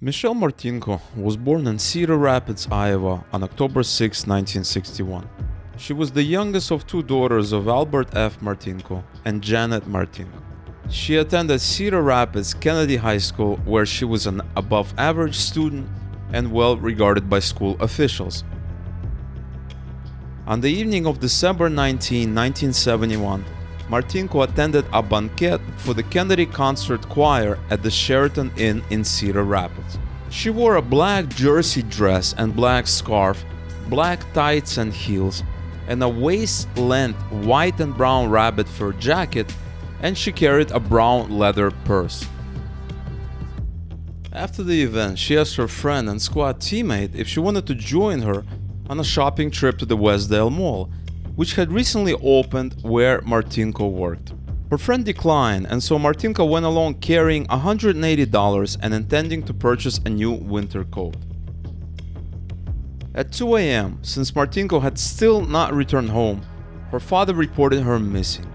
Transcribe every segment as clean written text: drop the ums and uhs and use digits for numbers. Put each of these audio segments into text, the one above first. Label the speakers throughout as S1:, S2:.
S1: Michelle Martinko was born in Cedar Rapids, Iowa on October 6, 1961. She was the youngest of two daughters of Albert F. Martinko and Janet Martinko. She attended Cedar Rapids Kennedy High School, where she was an above-average student and well regarded by school officials. On the evening of December 19, 1971, Martinko attended a banquet for the Kennedy Concert Choir at the Sheraton Inn in Cedar Rapids. She wore a black jersey dress and black scarf, black tights and heels, and a waist-length white and brown rabbit fur jacket, and she carried a brown leather purse. After the event, she asked her friend and squad teammate if she wanted to join her on a shopping trip to the Westdale Mall, which had recently opened where Martinko worked. Her friend declined, and so Martinko went along carrying $180 and intending to purchase a new winter coat. At 2 a.m., since Martinko had still not returned home, her father reported her missing.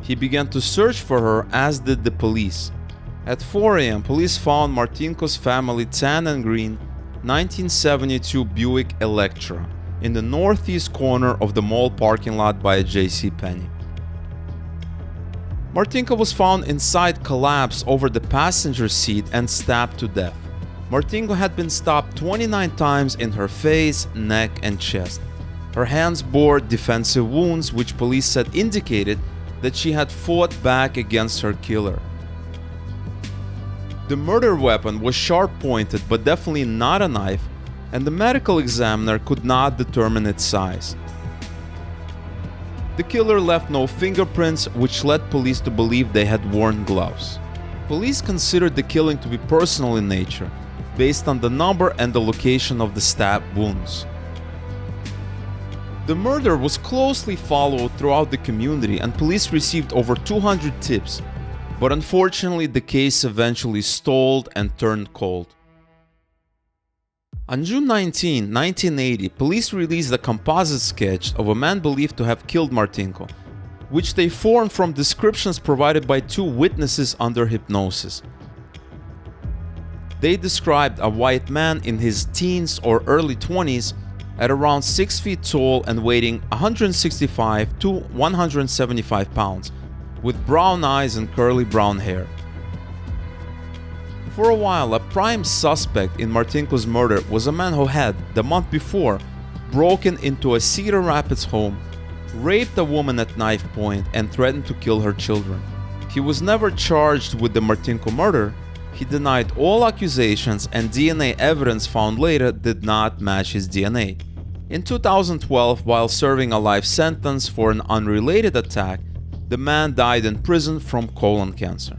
S1: He began to search for her, as did the police. At 4 a.m., police found Martinko's family tan and green 1972 Buick Electra in the northeast corner of the mall parking lot by a JCPenney. Martinko was found inside, collapsed over the passenger seat and stabbed to death. Martinko had been stabbed 29 times in her face, neck, and chest. Her hands bore defensive wounds, which police said indicated that she had fought back against her killer. The murder weapon was sharp-pointed, but definitely not a knife, and the medical examiner could not determine its size. The killer left no fingerprints, which led police to believe they had worn gloves. Police considered the killing to be personal in nature, based on the number and the location of the stab wounds. The murder was closely followed throughout the community, and police received over 200 tips, but unfortunately the case eventually stalled and turned cold. On June 19, 1980, police released a composite sketch of a man believed to have killed Martinko, which they formed from descriptions provided by two witnesses under hypnosis. They described a white man in his teens or early 20s at around 6 feet tall and weighing 165 to 175 pounds, with brown eyes and curly brown hair. For a while, a prime suspect in Martinko's murder was a man who had, the month before, broken into a Cedar Rapids home, raped a woman at knife point, and threatened to kill her children. He was never charged with the Martinko murder. He denied all accusations, and DNA evidence found later did not match his DNA. In 2012, while serving a life sentence for an unrelated attack, the man died in prison from colon cancer.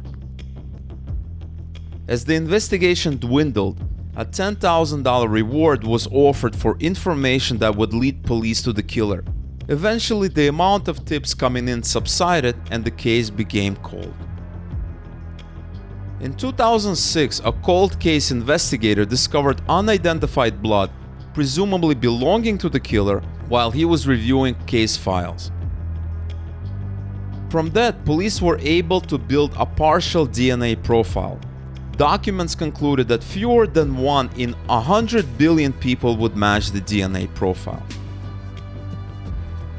S1: As the investigation dwindled, a $10,000 reward was offered for information that would lead police to the killer. Eventually, the amount of tips coming in subsided and the case became cold. In 2006, a cold case investigator discovered unidentified blood, presumably belonging to the killer, while he was reviewing case files. From that, police were able to build a partial DNA profile. Documents concluded that fewer than 1 in 100 billion people would match the DNA profile.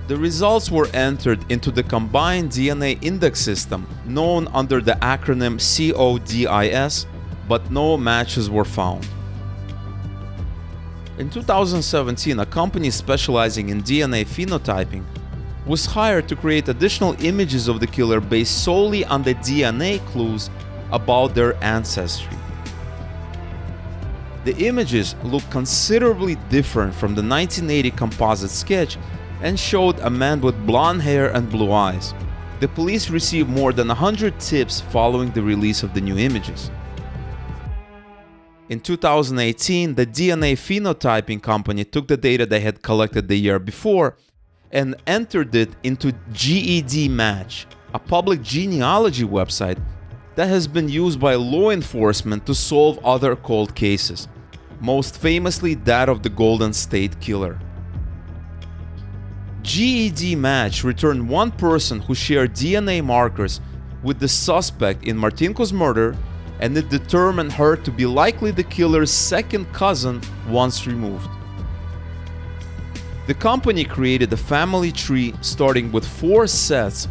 S1: The results were entered into the Combined DNA Index System, known under the acronym CODIS, but no matches were found. In 2017, a company specializing in DNA phenotyping was hired to create additional images of the killer based solely on the DNA clues about their ancestry. The images looked considerably different from the 1980 composite sketch and showed a man with blonde hair and blue eyes. The police received more than 100 tips following the release of the new images. In 2018, the DNA phenotyping company took the data they had collected the year before and entered it into GED Match, a public genealogy website that has been used by law enforcement to solve other cold cases, most famously that of the Golden State Killer. GED Match returned one person who shared DNA markers with the suspect in Martinko's murder and it determined her to be likely the killer's second cousin once removed. The company created a family tree starting with 4 sets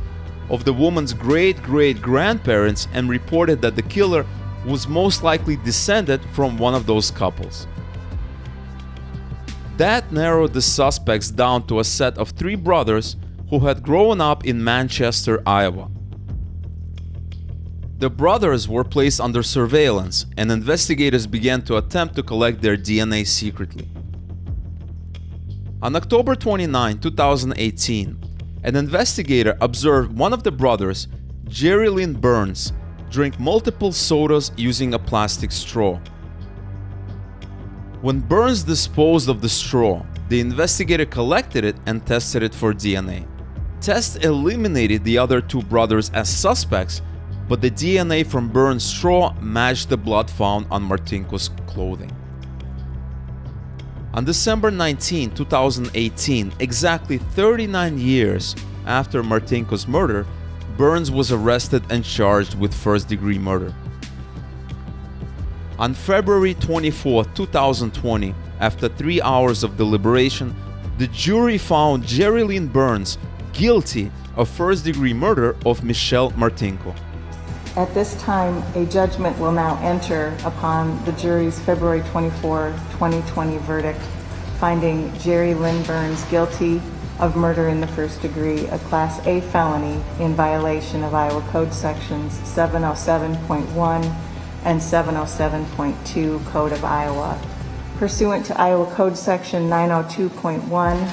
S1: of the woman's great-great-grandparents and reported that the killer was most likely descended from one of those couples. That narrowed the suspects down to a set of 3 brothers who had grown up in Manchester, Iowa. The brothers were placed under surveillance, and investigators began to attempt to collect their DNA secretly. On October 29, 2018, an investigator observed one of the brothers, Jerry Lynn Burns, drink multiple sodas using a plastic straw. When Burns disposed of the straw, the investigator collected it and tested it for DNA. Tests eliminated the other 2 brothers as suspects, but the DNA from Burns' straw matched the blood found on Martinko's clothing. On December 19, 2018, exactly 39 years after Martinko's murder, Burns was arrested and charged with first-degree murder. On February 24, 2020, after 3 hours of deliberation, the jury found Jerry Lynn Burns guilty of first-degree murder of Michelle Martinko.
S2: At this time, a judgment will now enter upon the jury's February 24, 2020 verdict, finding Jerry Lynn Burns guilty of murder in the first degree, a Class A felony in violation of Iowa Code Sections 707.1 and 707.2 Code of Iowa. Pursuant to Iowa Code Section 902.1,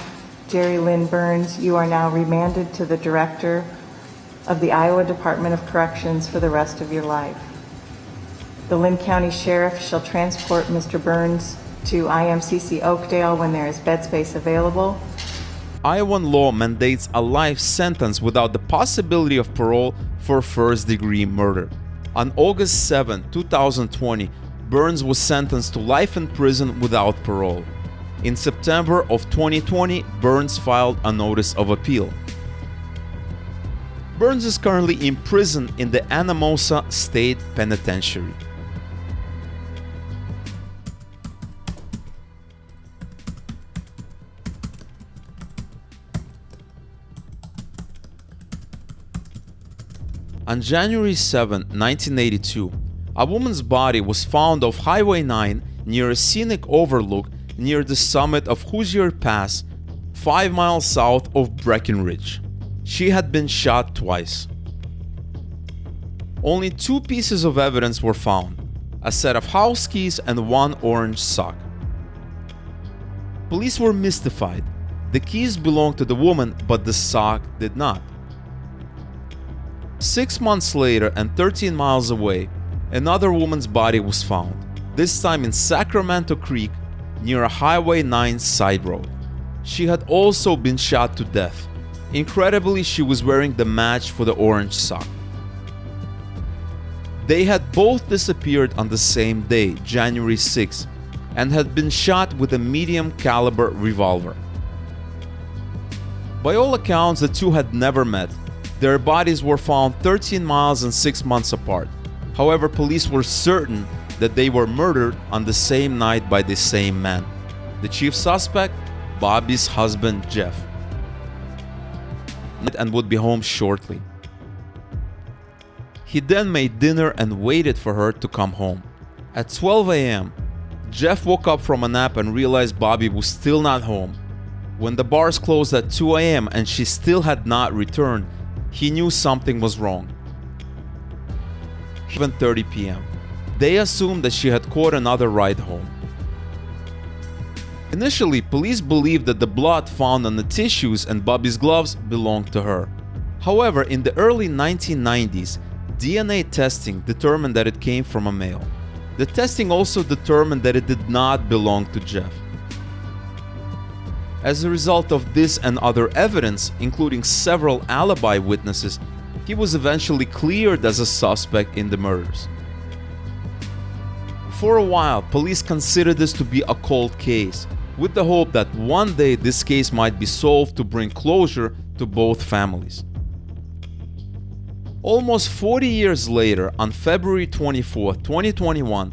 S2: Jerry Lynn Burns, you are now remanded to the Director of the Iowa Department of Corrections for the rest of your life. The Lynn County Sheriff shall transport Mr. Burns to IMCC Oakdale when there is bed space available.
S1: Iowan law mandates a life sentence without the possibility of parole for first-degree murder. On August 7, 2020, Burns was sentenced to life in prison without parole. In September of 2020, Burns filed a notice of appeal. Burns is currently imprisoned in the Anamosa State Penitentiary. On January 7, 1982, a woman's body was found off Highway 9 near a scenic overlook near the summit of Hoosier Pass, 5 miles south of Breckenridge. She had been shot twice. Only 2 pieces of evidence were found: a set of house keys and 1 orange sock. Police were mystified. The keys belonged to the woman, but the sock did not. 6 months later and 13 miles away, another woman's body was found, this time in Sacramento Creek near a Highway 9 side road. She had also been shot to death. Incredibly, she was wearing the match for the orange sock. They had both disappeared on the same day, January 6, and had been shot with a medium caliber revolver. By all accounts, the 2 had never met. Their bodies were found 13 miles and 6 months apart. However, police were certain that they were murdered on the same night by the same man. The chief suspect, Bobby's husband, Jeff, and would be home shortly. He then made dinner and waited for her to come home. At 12 a.m., Jeff woke up from a nap and realized Bobby was still not home. When the bars closed at 2 a.m. and she still had not returned, he knew something was wrong. 7:30 p.m. They assumed that she had caught another ride home. Initially, police believed that the blood found on the tissues and Bobby's gloves belonged to her. However, in the early 1990s, DNA testing determined that it came from a male. The testing also determined that it did not belong to Jeff. As a result of this and other evidence, including several alibi witnesses, he was eventually cleared as a suspect in the murders. For a while, police considered this to be a cold case, with the hope that one day this case might be solved to bring closure to both families. Almost 40 years later, on February 24, 2021,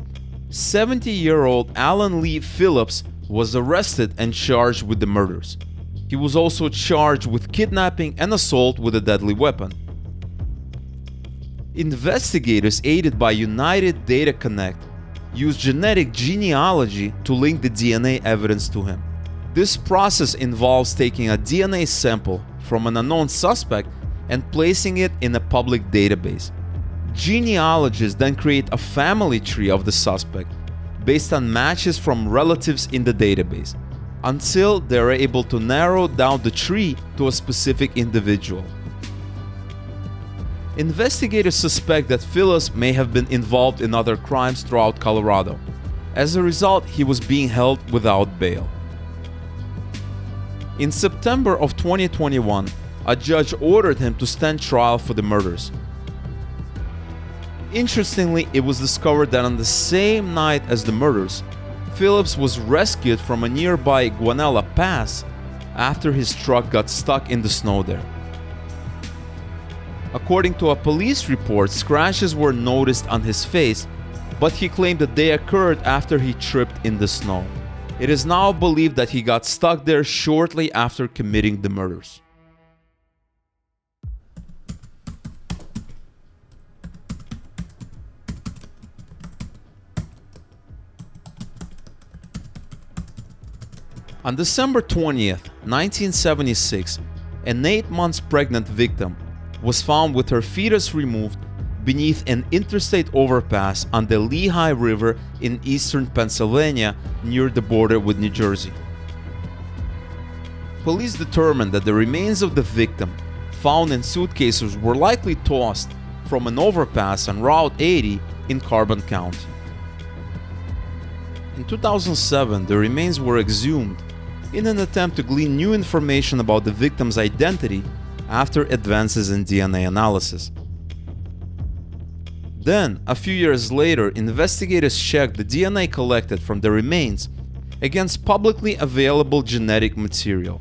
S1: 70-year-old Alan Lee Phillips was arrested and charged with the murders. He was also charged with kidnapping and assault with a deadly weapon. Investigators aided by United Data Connect used genetic genealogy to link the DNA evidence to him. This process involves taking a DNA sample from an unknown suspect and placing it in a public database. Genealogists then create a family tree of the suspect based on matches from relatives in the database, until they're able to narrow down the tree to a specific individual. Investigators suspect that Phillips may have been involved in other crimes throughout Colorado. As a result, he was being held without bail. In September of 2021, a judge ordered him to stand trial for the murders. Interestingly, it was discovered that on the same night as the murders, Phillips was rescued from a nearby Guanella Pass after his truck got stuck in the snow there. According to a police report, scratches were noticed on his face, but he claimed that they occurred after he tripped in the snow. It is now believed that he got stuck there shortly after committing the murders. On December 20th, 1976, an 8 months pregnant victim was found with her fetus removed beneath an interstate overpass on the Lehigh River in eastern Pennsylvania near the border with New Jersey. Police determined that the remains of the victim, found in suitcases, were likely tossed from an overpass on Route 80 in Carbon County. In 2007, the remains were exhumed in an attempt to glean new information about the victim's identity after advances in DNA analysis. Then, a few years later, investigators checked the DNA collected from the remains against publicly available genetic material.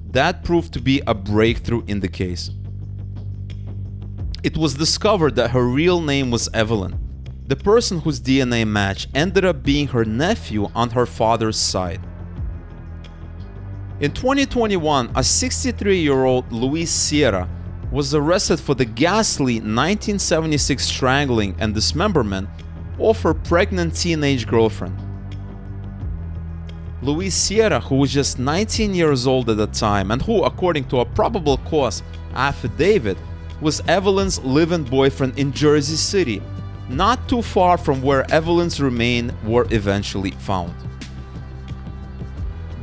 S1: That proved to be a breakthrough in the case. It was discovered that her real name was Evelyn. The person whose DNA match ended up being her nephew on her father's side. In 2021, a 63-year-old Luis Sierra was arrested for the ghastly 1976 strangling and dismemberment of her pregnant teenage girlfriend. Luis Sierra, who was just 19 years old at the time and who, according to a probable cause affidavit, was Evelyn's live-in boyfriend in Jersey City, not too far from where Evelyn's remains were eventually found.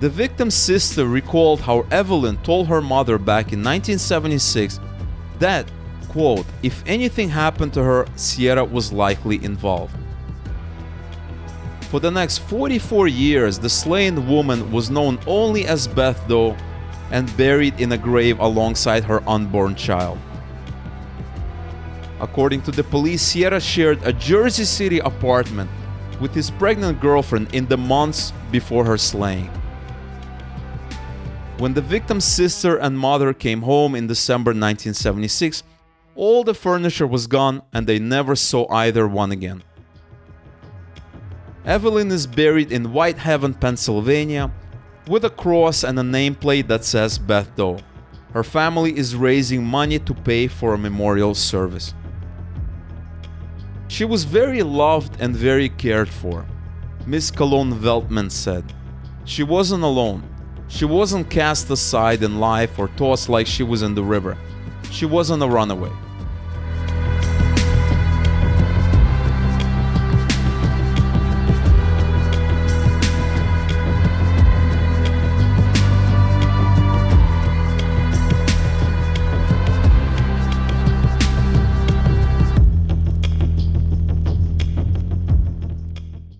S1: The victim's sister recalled how Evelyn told her mother back in 1976 that, quote, if anything happened to her, Sierra was likely involved. For the next 44 years, the slain woman was known only as Beth Doe and buried in a grave alongside her unborn child. According to the police, Sierra shared a Jersey City apartment with his pregnant girlfriend in the months before her slaying. When the victim's sister and mother came home in December 1976, all the furniture was gone and they never saw either one again. Evelyn is buried in Whitehaven, Pennsylvania, with a cross and a nameplate that says Beth Doe. Her family is raising money to pay for a memorial service. She was very loved and very cared for, Miss Colon Veltman said. She wasn't alone. She wasn't cast aside in life or tossed like she was in the river. She wasn't a runaway.